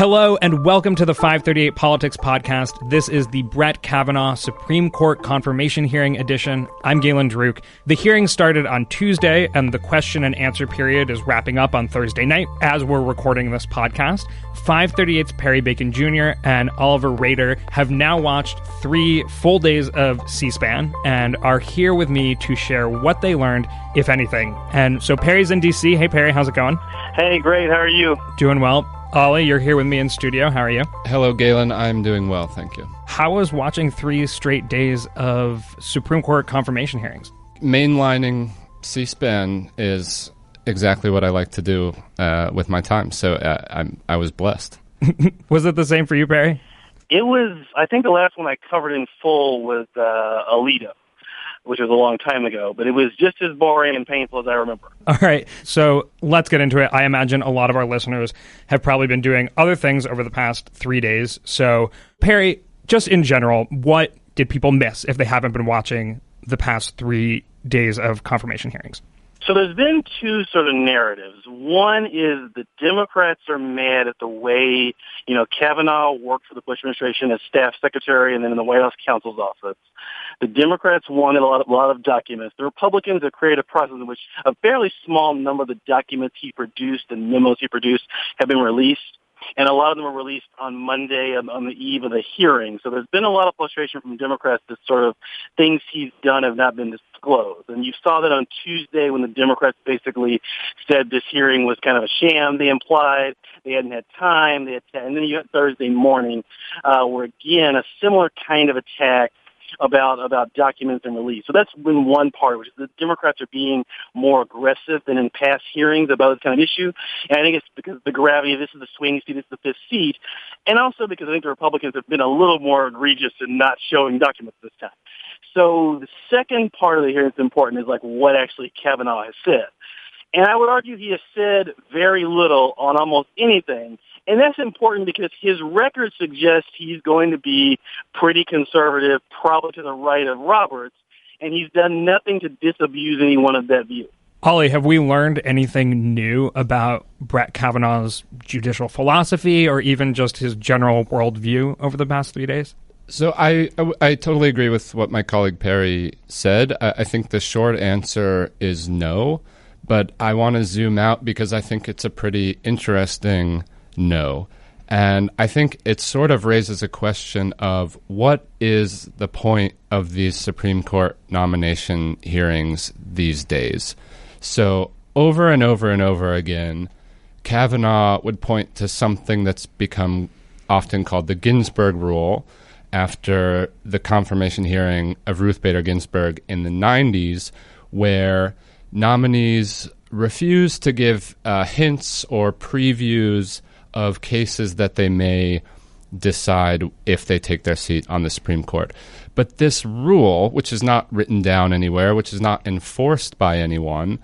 Hello and welcome to the 538 Politics Podcast. This is the Brett Kavanaugh Supreme Court Confirmation Hearing edition. I'm Galen Druk. The hearing started on Tuesday and the question and answer period is wrapping up on Thursday night as we're recording this podcast. 538's Perry Bacon Jr. and Oliver Roeder have now watched 3 full days of C-SPAN and are here with me to share what they learned, if anything. And so Perry's in D.C. Hey, Perry, how's it going? Hey, great. How are you? Doing well. Ollie, you're here with me in studio. How are you? Hello, Galen. I'm doing well, thank you. How was watching 3 straight days of Supreme Court confirmation hearings? Mainlining C-SPAN is exactly what I like to do with my time, so I was blessed. Was it the same for you, Perry? It was, I think the last one I covered in full was Alito, which was a long time ago, but it was just as boring and painful as I remember. All right, so let's get into it. I imagine a lot of our listeners have probably been doing other things over the past 3 days. So, Perry, just in general, what did people miss if they haven't been watching the past 3 days of confirmation hearings? So there's been 2 sort of narratives. One is the Democrats are mad at the way, Kavanaugh worked for the Bush administration as staff secretary and then in the White House counsel's office. The Democrats wanted a lot of documents. The Republicans have created a process in which a fairly small number of the documents he produced and memos he produced have been released. And a lot of them were released on Monday on the eve of the hearing. So there's been a lot of frustration from Democrats that sort of things he's done have not been disclosed. And you saw that on Tuesday when the Democrats basically said this hearing was kind of a sham. They implied they hadn't had time. And then you had Thursday morning where, again, a similar kind of attack about documents and release. So that's been one part, which is the Democrats are being more aggressive than in past hearings about this kind of issue. And I think it's because the gravity, this is the swing seat, this is the 5th seat, and also because I think the Republicans have been a little more egregious in not showing documents this time. So the second part of the hearing that's important is like what actually Kavanaugh has said. And I would argue he has said very little on almost anything. And that's important because his record suggests he's going to be pretty conservative, probably to the right of Roberts, and he's done nothing to disabuse anyone of that view. Ollie, have we learned anything new about Brett Kavanaugh's judicial philosophy or even just his general worldview over the past 3 days? So I totally agree with what my colleague Perry said. I think the short answer is no, but I want to zoom out because I think it's a pretty interesting no. And I think it sort of raises a question of what is the point of these Supreme Court nomination hearings these days? So over and over and over again, Kavanaugh would point to something that's become often called the Ginsburg rule after the confirmation hearing of Ruth Bader Ginsburg in the 90s, where nominees refuse to give hints or previews of cases that they may decide if they take their seat on the Supreme Court. But this rule, which is not written down anywhere, which is not enforced by anyone,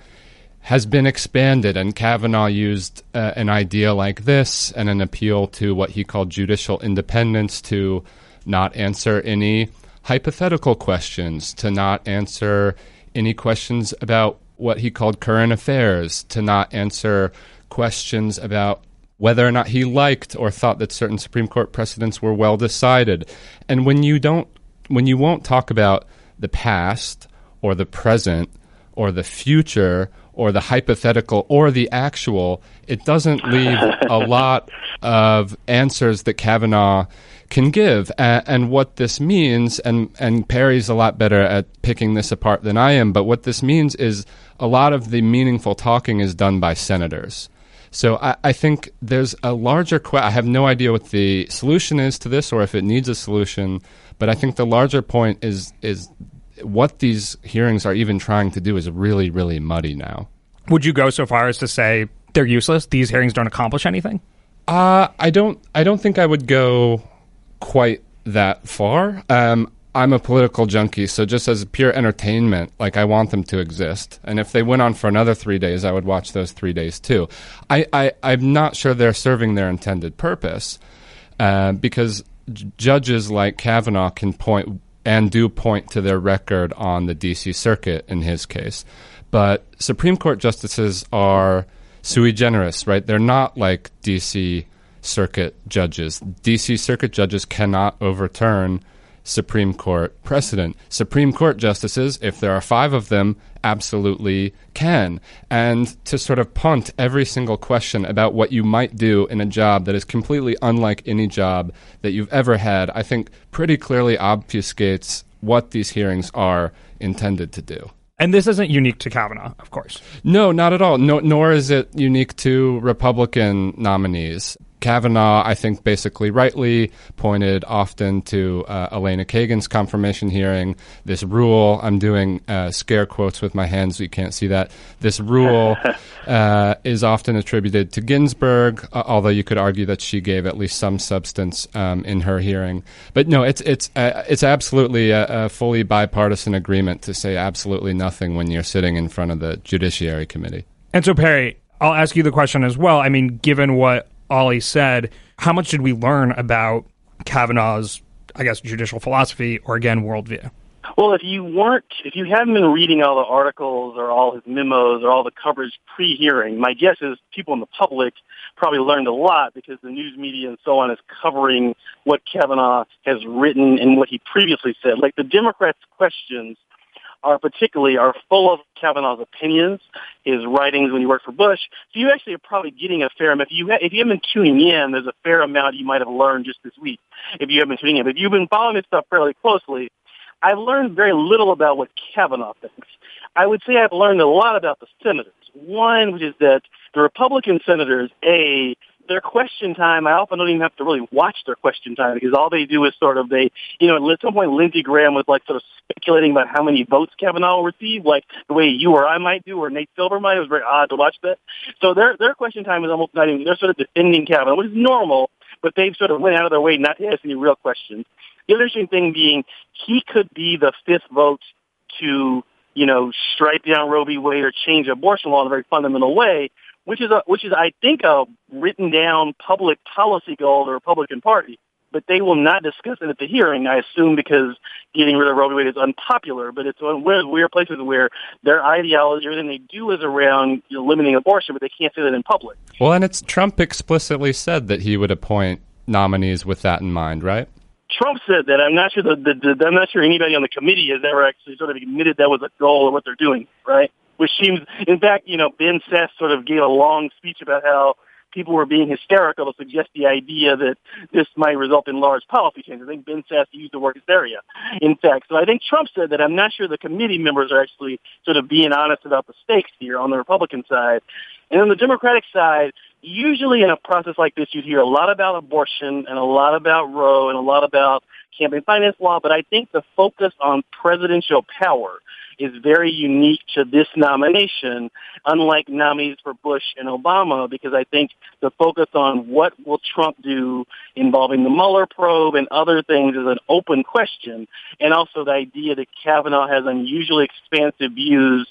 has been expanded, and Kavanaugh used an idea like this and an appeal to what he called judicial independence to not answer any hypothetical questions, to not answer any questions about what he called current affairs, to not answer questions about whether or not he liked or thought that certain Supreme Court precedents were well decided. And when you won't talk about the past or the present or the future or the hypothetical or the actual, it doesn't leave a lot of answers that Kavanaugh can give. And what this means, and Perry's a lot better at picking this apart than I am, but what this means is a lot of the meaningful talking is done by senators. So I think there's a larger I have no idea what the solution is to this or if it needs a solution, but I think the larger point is what these hearings are even trying to do is really, really muddy now. Would you go so far as to say they're useless? These hearings don't accomplish anything? I don't think I would go quite that far. I'm a political junkie, so just as pure entertainment, like I want them to exist. And if they went on for another 3 days, I would watch those 3 days too. I'm not sure they're serving their intended purpose because judges like Kavanaugh can point and do point to their record on the D.C. Circuit in his case. But Supreme Court justices are sui generis, right? They're not like D.C. circuit judges. D.C. circuit judges cannot overturn Supreme Court precedent. Supreme Court justices, if there are 5 of them, absolutely can. And to sort of punt every single question about what you might do in a job that is completely unlike any job that you've ever had, I think pretty clearly obfuscates what these hearings are intended to do. And this isn't unique to Kavanaugh, of course. No, not at all. No, nor is it unique to Republican nominees. Kavanaugh, I think, basically rightly pointed often to Elena Kagan's confirmation hearing. This rule, I'm doing scare quotes with my hands, so you can't see that. This rule is often attributed to Ginsburg, although you could argue that she gave at least some substance in her hearing. But no, it's absolutely a fully bipartisan agreement to say absolutely nothing when you're sitting in front of the Judiciary Committee. And so, Perry, I'll ask you the question as well. I mean, given what Ollie said, how much did we learn about Kavanaugh's, I guess, judicial philosophy or, again, worldview? Well, if you haven't been reading all the articles or all his memos or all the coverage pre-hearing, my guess is people in the public probably learned a lot because the news media and so on is covering what Kavanaugh has written and what he previously said. Like the Democrats' questions are full of Kavanaugh's opinions, his writings when he worked for Bush. So you actually are probably getting a fair amount. If you haven't been tuning in, there's a fair amount you might have learned just this week if you haven't been tuning in. But if you've been following this stuff fairly closely, I've learned very little about what Kavanaugh thinks. I would say I've learned a lot about the senators. One, which is that the Republican senators, their question time, I often don't even have to really watch their question time because all they do is sort of at some point Lindsey Graham was like sort of speculating about how many votes Kavanaugh will receive, like the way you or I might do or Nate Silver might. It was very odd to watch that. So their question time is almost not even, they're sort of defending Kavanaugh, which is normal, but they've sort of went out of their way not to ask any real questions. The other interesting thing being he could be the 5th vote to, strike down Roe v. Wade or change abortion law in a very fundamental way, which is I think a written down public policy goal of the Republican Party. But they will not discuss it at the hearing, I assume, because getting rid of Roe v. Wade is unpopular. But it's one of those weird places where their ideology, everything they do is around limiting abortion, but they can't say that in public. Well, and it's Trump explicitly said that he would appoint nominees with that in mind, right? Trump said that. I'm not sure I'm not sure anybody on the committee has ever actually sort of admitted that was a goal of what they're doing, right? Which seems, in fact, Ben Sasse sort of gave a long speech about how people were being hysterical to suggest the idea that this might result in large policy changes. I think Ben Sasse used the word hysteria, in fact. So I think Trump said that. I'm not sure the committee members are actually sort of being honest about the stakes here on the Republican side. And on the Democratic side, usually in a process like this, you'd hear a lot about abortion and a lot about Roe and a lot about campaign finance law, but I think the focus on presidential power is very unique to this nomination, unlike nominees for Bush and Obama, because I think the focus on what will Trump do involving the Mueller probe and other things is an open question, and also the idea that Kavanaugh has unusually expansive views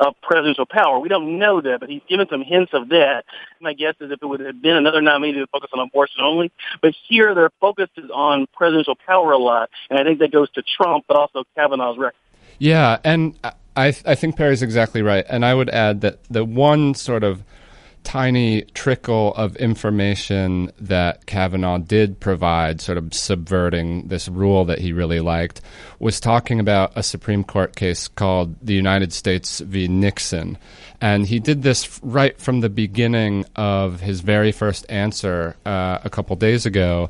of presidential power. We don't know that, but he's given some hints of that. My guess is if it would have been another nominee to focus on abortion only, but here their focus is on presidential power a lot, and I think that goes to Trump, but also Kavanaugh's record. Yeah, and I think Perry's exactly right. And I would add that the one sort of tiny trickle of information that Kavanaugh did provide, sort of subverting this rule that he really liked, was talking about a Supreme Court case called the United States v. Nixon. And he did this right from the beginning of his very first answer a couple days ago,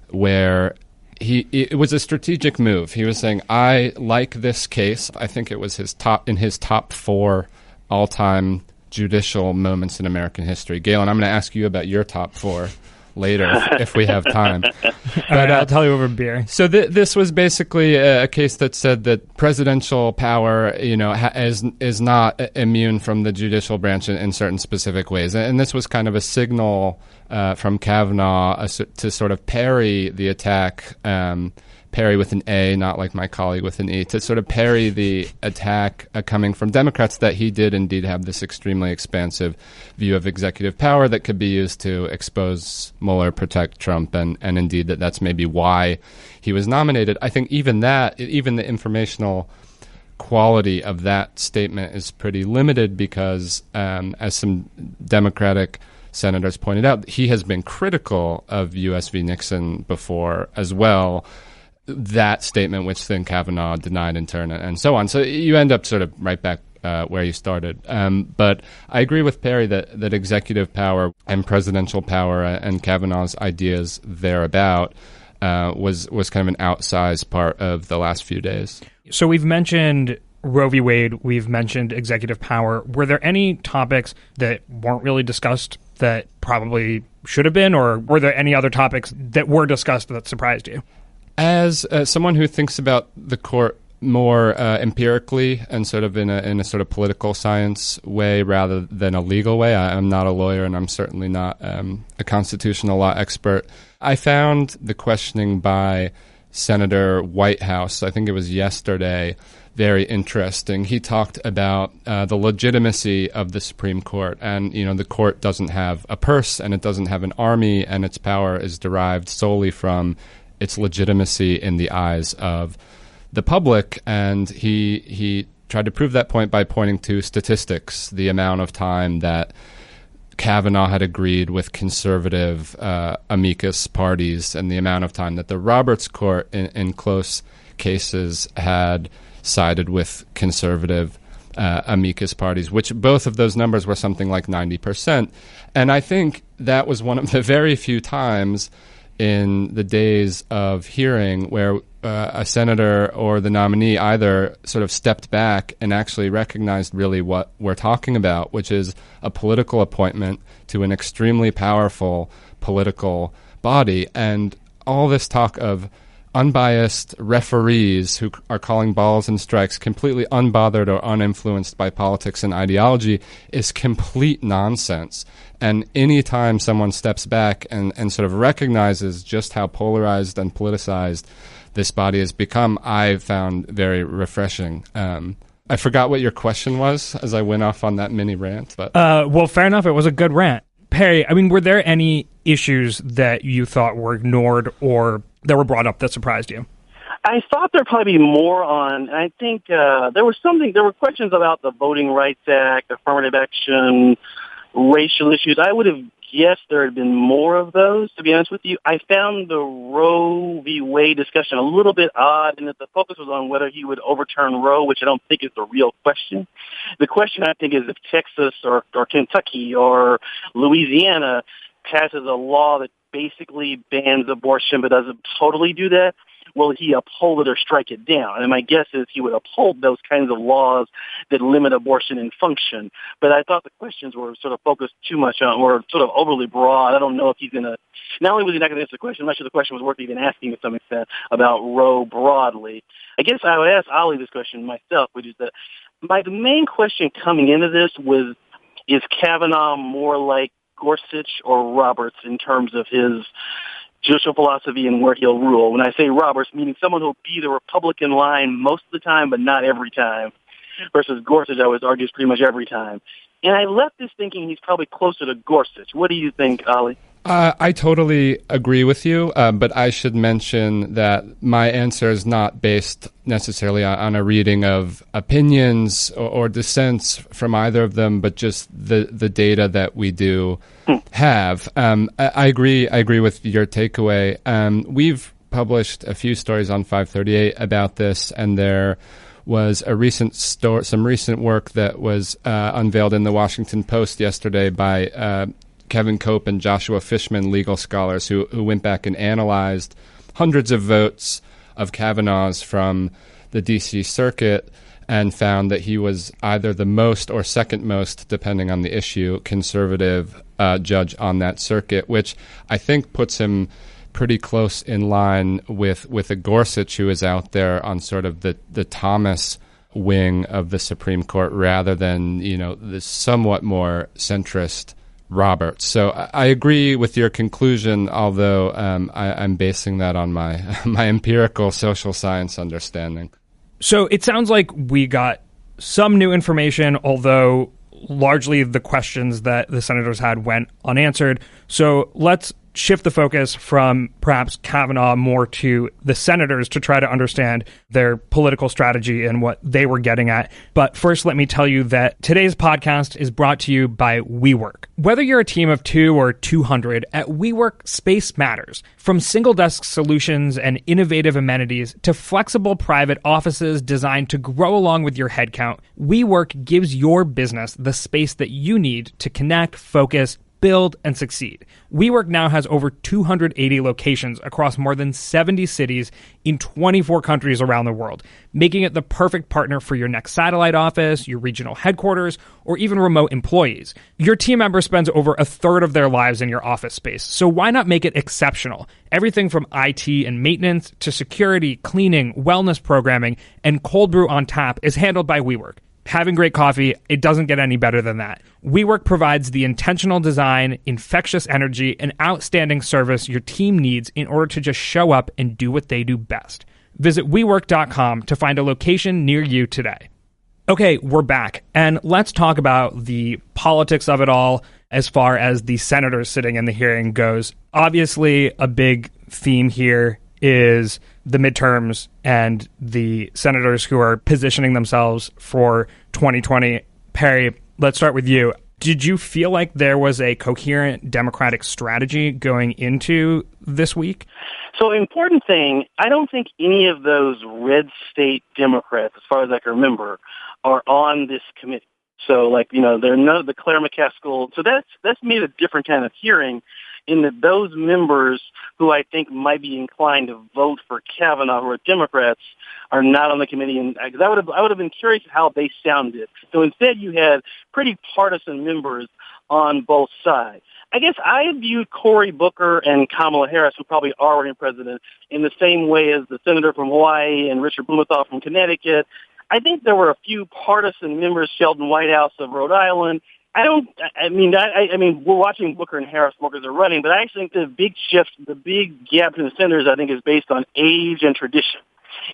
where it was a strategic move. He was saying, I like this case. I think it was his top 4 all-time judicial moments in American history. Galen, I'm going to ask you about your top 4 later if we have time. But I'll tell you over beer. So this was basically a case that said that presidential power, is not immune from the judicial branch in certain specific ways. And this was kind of a signal from Kavanaugh to sort of parry the attack, parry with an A, not like my colleague with an E, to sort of parry the attack coming from Democrats that he did indeed have this extremely expansive view of executive power that could be used to expose Mueller, protect Trump, and indeed that's maybe why he was nominated. I think even the informational quality of that statement is pretty limited because as some Democratic senators pointed out, he has been critical of U.S. v. Nixon before as well. That statement, which then Kavanaugh denied in turn, and so on. So you end up sort of right back where you started. But I agree with Perry that executive power and presidential power and Kavanaugh's ideas thereabout was kind of an outsized part of the last few days. So we've mentioned Roe v. Wade, we've mentioned executive power. Were there any topics that weren't really discussed that probably should have been, or were there any other topics that were discussed that surprised you? As someone who thinks about the court more empirically and sort of in a sort of political science way rather than a legal way, I'm not a lawyer and I'm certainly not a constitutional law expert. I found the questioning by Senator Whitehouse, I think it was yesterday, very interesting. He talked about the legitimacy of the Supreme Court, and the court doesn't have a purse and it doesn't have an army, and its power is derived solely from its legitimacy in the eyes of the public. And he tried to prove that point by pointing to statistics, the amount of time that Kavanaugh had agreed with conservative amicus parties and the amount of time that the Roberts Court in close cases had sided with conservative amicus parties, which both of those numbers were something like 90%. And I think that was one of the very few times in the days of hearing where a senator or the nominee either sort of stepped back and actually recognized really what we're talking about, which is a political appointment to an extremely powerful political body. And all this talk of unbiased referees who are calling balls and strikes, completely unbothered or uninfluenced by politics and ideology, is complete nonsense. And any time someone steps back and sort of recognizes just how polarized and politicized this body has become, I found very refreshing. I forgot what your question was as I went off on that mini rant. But well, fair enough. It was a good rant. Perry, I mean, were there any issues that you thought were ignored or that were brought up that surprised you? I thought there'd probably be more on, and I think there were questions about the Voting Rights Act, affirmative action, racial issues. I would have guessed there had been more of those, to be honest with you. I found the Roe v. Wade discussion a little bit odd in that the focus was on whether he would overturn Roe, which I don't think is the real question. The question, I think, is if Texas or Kentucky or Louisiana passes a law that basically bans abortion but doesn't totally do that, will he uphold it or strike it down? And my guess is he would uphold those kinds of laws that limit abortion in function. But I thought the questions were sort of focused too much on, or sort of overly broad. I don't know if he's going to, not only was he not going to answer the question, I'm not sure the question was worth even asking to some extent about Roe broadly. I guess I would ask Ollie this question myself, which is that the main question coming into this was, is Kavanaugh more like Gorsuch or Roberts in terms of his judicial philosophy and where he'll rule? When I say Roberts, meaning someone who'll be the Republican line most of the time, but not every time, versus Gorsuch, I would argue, is pretty much every time. And I left this thinking he's probably closer to Gorsuch. What do you think, Ollie? I totally agree with you, but I should mention that my answer is not based necessarily on a reading of opinions or dissents from either of them, but just the data that we do have. I agree with your takeaway. We've published a few stories on 538 about this, and there was some recent work that was unveiled in the Washington Post yesterday by Kevin Cope and Joshua Fishman, legal scholars who went back and analyzed hundreds of votes of Kavanaugh's from the D.C. Circuit and found that he was either the most or second most, depending on the issue, conservative judge on that circuit, which I think puts him pretty close in line with a Gorsuch who is out there on sort of the Thomas wing of the Supreme Court rather than, the somewhat more centrist Roberts. So I agree with your conclusion, although I'm basing that on my empirical social science understanding. So it sounds like we got some new information, although largely the questions that the senators had went unanswered. So let's shift the focus from perhaps Kavanaugh more to the senators to try to understand their political strategy and what they were getting at. But first, let me tell you that today's podcast is brought to you by WeWork. Whether you're a team of 2 or 200, at WeWork, space matters. From single-desk solutions and innovative amenities to flexible private offices designed to grow along with your headcount, WeWork gives your business the space that you need to connect, focus, build, and succeed. WeWork now has over 280 locations across more than 70 cities in 24 countries around the world, making it the perfect partner for your next satellite office, your regional headquarters, or even remote employees. Your team member spends over a third of their lives in your office space, so why not make it exceptional? Everything from IT and maintenance to security, cleaning, wellness programming, and cold brew on tap is handled by WeWork. Having great coffee, it doesn't get any better than that. WeWork provides the intentional design, infectious energy, and outstanding service your team needs in order to just show up and do what they do best. Visit WeWork.com to find a location near you today. Okay, we're back, and let's talk about the politics of it all as far as the senators sitting in the hearing goes. Obviously, a big theme here is the midterms and the senators who are positioning themselves for 2020. Perry, let's start with you. Did you feel like there was a coherent Democratic strategy going into this week? So the important thing, I don't think any of those red state Democrats, as far as I can remember, are on this committee. So, they're none of the Claire McCaskill. So that's made a different kind of hearing, in that those members who I think might be inclined to vote for Kavanaugh, who are Democrats, are not on the committee. And I would have been curious how they sounded. So instead, you had pretty partisan members on both sides. I guess I viewed Cory Booker and Kamala Harris, who probably are running president, in the same way as the senator from Hawaii and Richard Blumenthal from Connecticut. I think there were a few partisan members, Sheldon Whitehouse of Rhode Island. I mean, we're watching Booker and Harris work as they're running, but I actually think the big shift, the big gap in the senators, I think, is based on age and tradition.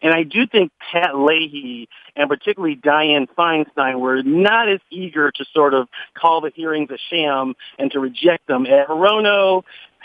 And I do think Pat Leahy and particularly Dianne Feinstein were not as eager to sort of call the hearings a sham and to reject them. At Hirono,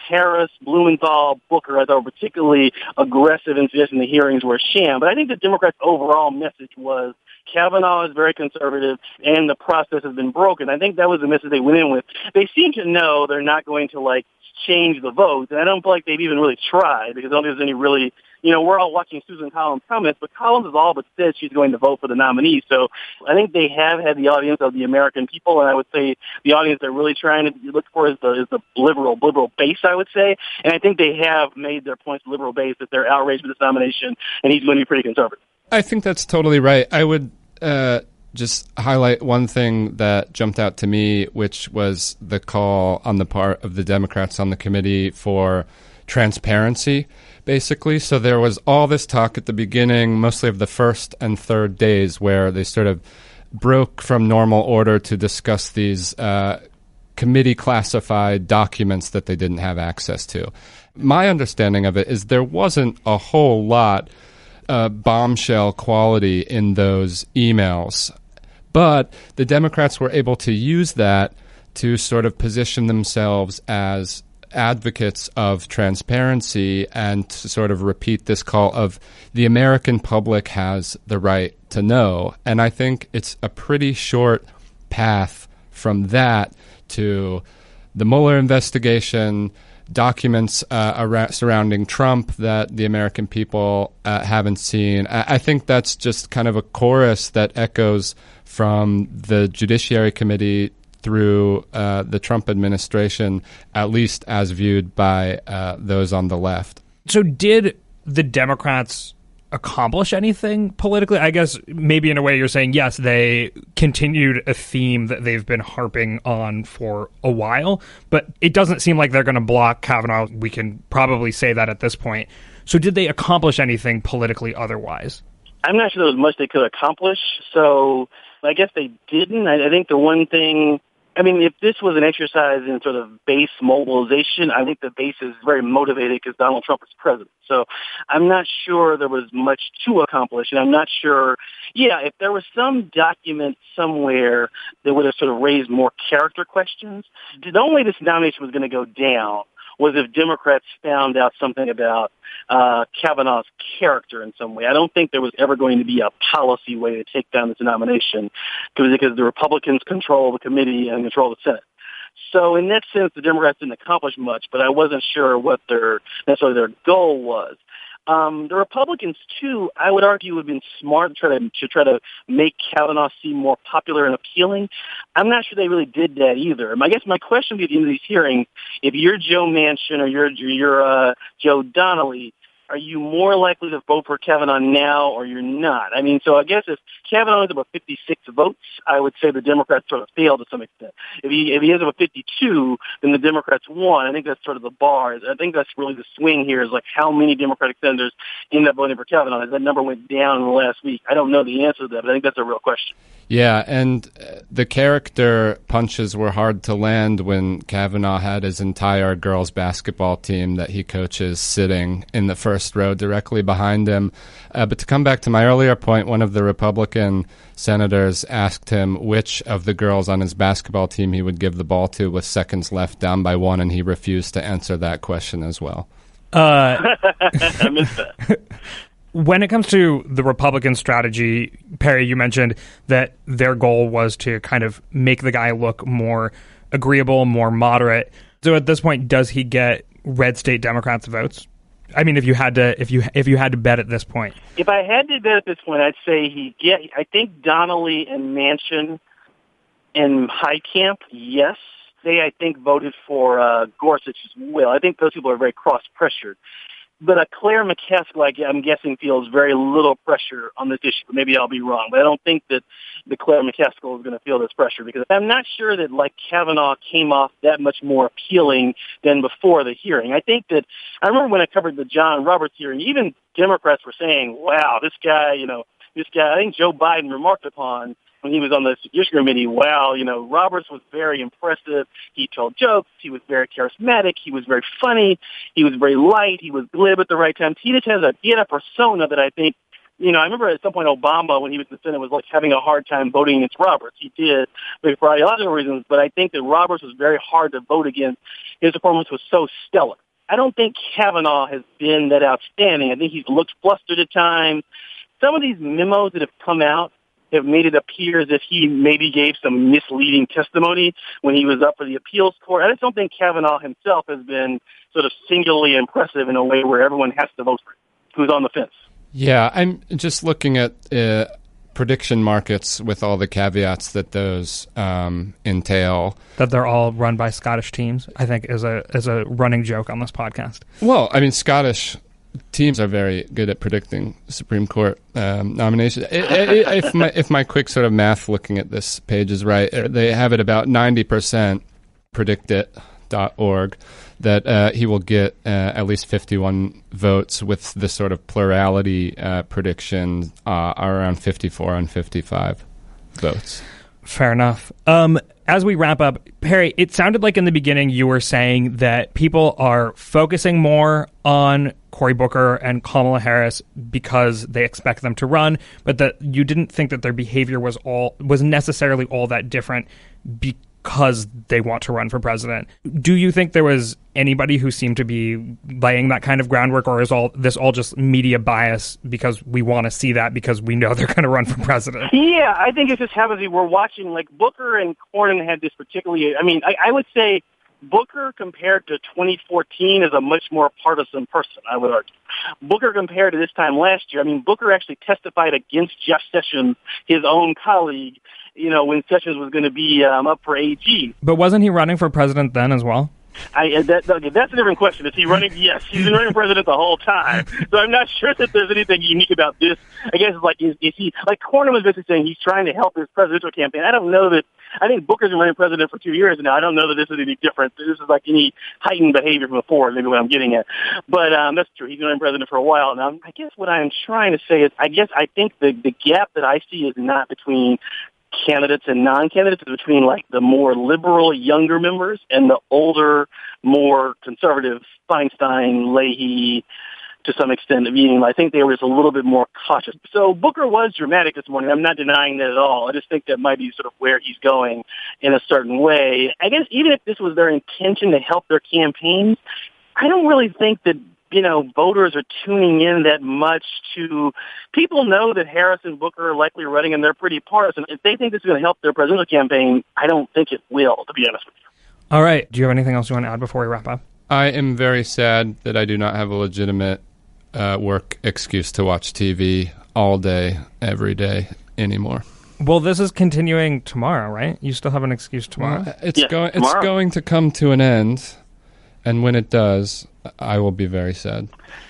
Harris, Blumenthal, Booker, I thought were particularly aggressive in suggesting the hearings were a sham. But I think the Democrats' overall message was Kavanaugh is very conservative and the process has been broken. I think that was the message they went in with. They seem to know they're not going to, change the vote. And I don't feel like they've even really tried, because I don't think there's any really, we're all watching Susan Collins' comments, but Collins has all but said she's going to vote for the nominee. So I think they have had the audience of the American people, and I would say the audience they're really trying to look for is the liberal base, I would say. And I think they have made their points to the liberal base that they're outraged with this nomination, and he's going to be pretty conservative. I think that's totally right. I would just highlight one thing that jumped out to me, which was the call on the part of the Democrats on the committee for transparency, basically. So there was all this talk at the beginning, mostly of the first and third days, where they sort of broke from normal order to discuss these committee classified documents that they didn't have access to. My understanding of it is there wasn't a whole lot bombshell quality in those emails. But the Democrats were able to use that to sort of position themselves as advocates of transparency and to sort of repeat this call of the American public has the right to know. And I think it's a pretty short path from that to the Mueller investigation, documents surrounding Trump that the American people haven't seen. I think that's just kind of a chorus that echoes from the Judiciary Committee through the Trump administration, at least as viewed by those on the left. So did the Democrats accomplish anything politically? I guess maybe in a way you're saying, yes, they continued a theme that they've been harping on for a while, but it doesn't seem like they're going to block Kavanaugh. We can probably say that at this point. So did they accomplish anything politically otherwise? I'm not sure there was much they could accomplish, so I guess they didn't. I think the one thing, if this was an exercise in sort of base mobilization, I think the base is very motivated because Donald Trump is president. So I'm not sure there was much to accomplish, and I'm not sure, if there was some document somewhere that would have sort of raised more character questions. The only way this nomination was going to go down was if Democrats found out something about Kavanaugh's character in some way. I don't think there was ever going to be a policy way to take down this nomination because the Republicans control the committee and control the Senate. So in that sense, the Democrats didn't accomplish much, but I wasn't sure what necessarily their goal was. The Republicans, too, I would argue, would have been smart to try to make Kavanaugh seem more popular and appealing. I'm not sure they really did that either. I guess my question would be at the end of these hearings, if you're Joe Manchin or you're Joe Donnelly, are you more likely to vote for Kavanaugh now or you're not? I mean, so I guess if Kavanaugh has about 56 votes, I would say the Democrats sort of failed to some extent. If he has about 52, then the Democrats won. I think that's sort of the bar. I think that's really the swing here is like how many Democratic senators end up voting for Kavanaugh. As that number went down in the last week. I don't know the answer to that, but I think that's a real question. Yeah, and the character punches were hard to land when Kavanaugh had his entire girls' basketball team that he coaches sitting in the first row directly behind him. But to come back to my earlier point, one of the Republican senators asked him which of the girls on his basketball team he would give the ball to with seconds left, down by one, and he refused to answer that question as well. I missed that. When it comes to the Republican strategy, Perry, you mentioned that their goal was to kind of make the guy look more agreeable, more moderate. So at this point, does he get red state Democrats' votes? I mean, if you had to bet at this point. If I had to bet at this point, I'd say I think Donnelly and Manchin and Heitkamp, yes. They, I think, voted for Gorsuch as well. I think those people are very cross-pressured. But Claire McCaskill, I'm guessing, feels very little pressure on this issue. Maybe I'll be wrong, but I don't think that the Claire McCaskill is going to feel this pressure because I'm not sure that, like, Kavanaugh came off that much more appealing than before the hearing. I remember when I covered the John Roberts hearing, even Democrats were saying, wow, this guy, I think Joe Biden remarked upon when he was on the Judiciary Committee, wow, Roberts was very impressive. He told jokes. He was very charismatic. He was very funny. He was very light. He was glib at the right times. He had a persona that I think, I remember at some point Obama, when he was in the Senate, was like having a hard time voting against Roberts. He did, but for ideological reasons. But I think that Roberts was very hard to vote against. His performance was so stellar. I don't think Kavanaugh has been that outstanding. I think he's looked flustered at times. Some of these memos that have come out have made it appear as if he maybe gave some misleading testimony when he was up for the appeals court. I just don't think Kavanaugh himself has been sort of singularly impressive in a way where everyone has to vote for him, who's on the fence. Yeah, I'm just looking at prediction markets with all the caveats that those entail. That they're all run by Scottish teams, I think, is a running joke on this podcast. Well, I mean, Scottish teams are very good at predicting Supreme Court nominations. If my quick sort of math looking at this page is right, they have it about 90% predictit.org that he will get at least 51 votes, with the sort of plurality prediction around 54 on 55 votes. Fair enough. As we wrap up, Perry, it sounded like in the beginning you were saying that people are focusing more on Cory Booker and Kamala Harris because they expect them to run, but that you didn't think that their behavior was necessarily all that different because they want to run for president. Do you think there was anybody who seemed to be laying that kind of groundwork, or is all just media bias because we want to see that because we know they're going to run for president? Yeah, I think it just happens that we're watching, like, Booker and Cornyn had this particularly, I would say Booker compared to 2014 is a much more partisan person, I would argue. Booker compared to this time last year, Booker actually testified against Jeff Sessions, his own colleague, when Sessions was going to be up for AG. But wasn't he running for president then as well? That's a different question. Is he running? Yes, he's been running president the whole time. So I'm not sure that there's anything unique about this. I guess it's like, is he, like Cornyn was basically saying he's trying to help his presidential campaign. I don't know that. I think Booker's been running president for 2 years now. I don't know that this is any different. This is like any heightened behavior from before, maybe what I'm getting at. But that's true. He's been running president for a while now. I guess what I'm trying to say is, I think the gap that I see is not between candidates and non-candidates, between like the more liberal younger members and the older, more conservative Feinstein, Leahy, to some extent. Meaning, I think they were just a little bit more cautious. So Booker was dramatic this morning. I'm not denying that at all. I just think that might be sort of where he's going in a certain way. I guess even if this was their intention to help their campaigns, I don't really think that, voters are tuning in that much to. People know that Harris and Booker are likely running, and they're pretty partisan. If they think this is going to help their presidential campaign, I don't think it will, to be honest with you. All right. Do you have anything else you want to add before we wrap up? I am very sad that I do not have a legitimate work excuse to watch TV all day, every day anymore. Well, this is continuing tomorrow, right? You still have an excuse tomorrow? Well, it's going to come to an end, and when it does, I will be very sad.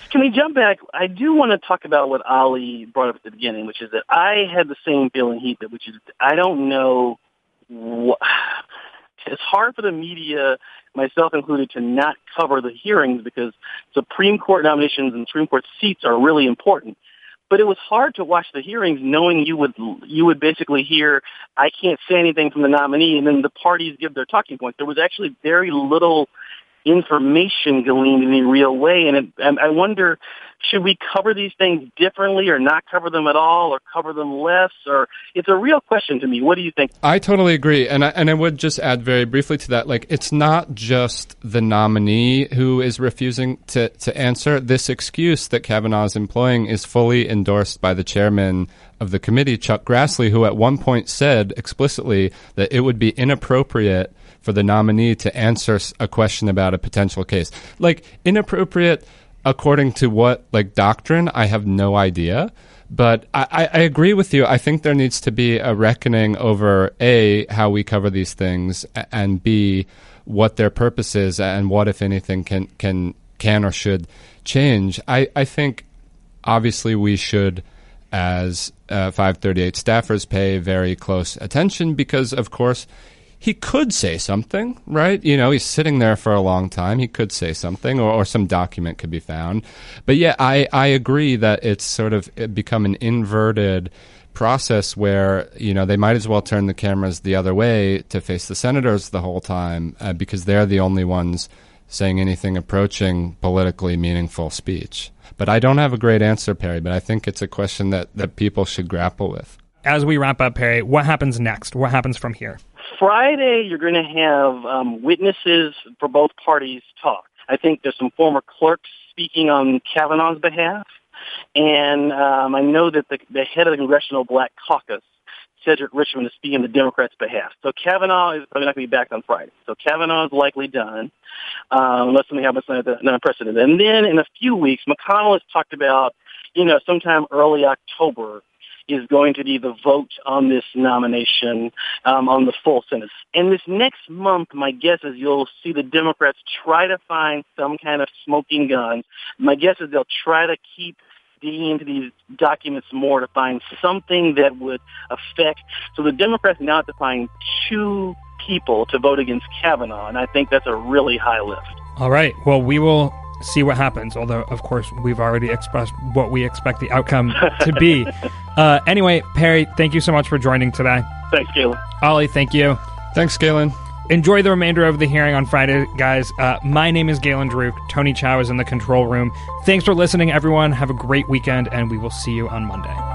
Can we jump back? I do want to talk about what Ali brought up at the beginning, which is that I had the same feeling he did, which is I don't know. It's hard for the media, myself included, to not cover the hearings because Supreme Court nominations and Supreme Court seats are really important. But it was hard to watch the hearings knowing you would basically hear, I can't say anything from the nominee, and then the parties give their talking points. There was actually very little information gleaned in a real way, and I wonder, should we cover these things differently or not cover them at all or cover them less? Or it's a real question to me. What do you think? I totally agree, and I would just add very briefly to that, it's not just the nominee who is refusing to answer. This excuse that Kavanaugh is employing is fully endorsed by the chairman of the committee, Chuck Grassley, who at one point said explicitly that it would be inappropriate for the nominee to answer a question about a potential case. Inappropriate according to what, doctrine, I have no idea. But I agree with you. I think there needs to be a reckoning over, A, how we cover these things, and B, what their purpose is, and what, if anything, can or should change. I think, obviously, we should, as 538 staffers, pay very close attention because, of course, he could say something, right? He's sitting there for a long time. He could say something, or some document could be found. But yeah, I agree that it's sort of become an inverted process where, they might as well turn the cameras the other way to face the senators the whole time because they're the only ones saying anything approaching politically meaningful speech. But I don't have a great answer, Perry, but I think it's a question that people should grapple with. As we wrap up, Perry, what happens next? What happens from here? Friday, you're going to have witnesses for both parties talk. I think there's some former clerks speaking on Kavanaugh's behalf. And I know that the head of the Congressional Black Caucus, Cedric Richmond, is speaking on the Democrats' behalf. So Kavanaugh is probably not going to be back on Friday. So Kavanaugh is likely done, unless something happens unprecedented. And then in a few weeks, McConnell has talked about, sometime early October, is going to be the vote on this nomination on the full Senate. And this next month, my guess is you'll see the Democrats try to find some kind of smoking gun. My guess is they'll try to keep digging into these documents more to find something that would affect. So the Democrats now have to find 2 people to vote against Kavanaugh, and I think that's a really high lift. All right. Well, we will see what happens, although, of course, we've already expressed what we expect the outcome to be. Anyway, Perry, thank you so much for joining today. Thanks, Galen. Ollie, thank you. Thanks, Galen. Enjoy the remainder of the hearing on Friday, guys. My name is Galen Druk. Tony Chow is in the control room. Thanks for listening, everyone. Have a great weekend, and we will see you on Monday.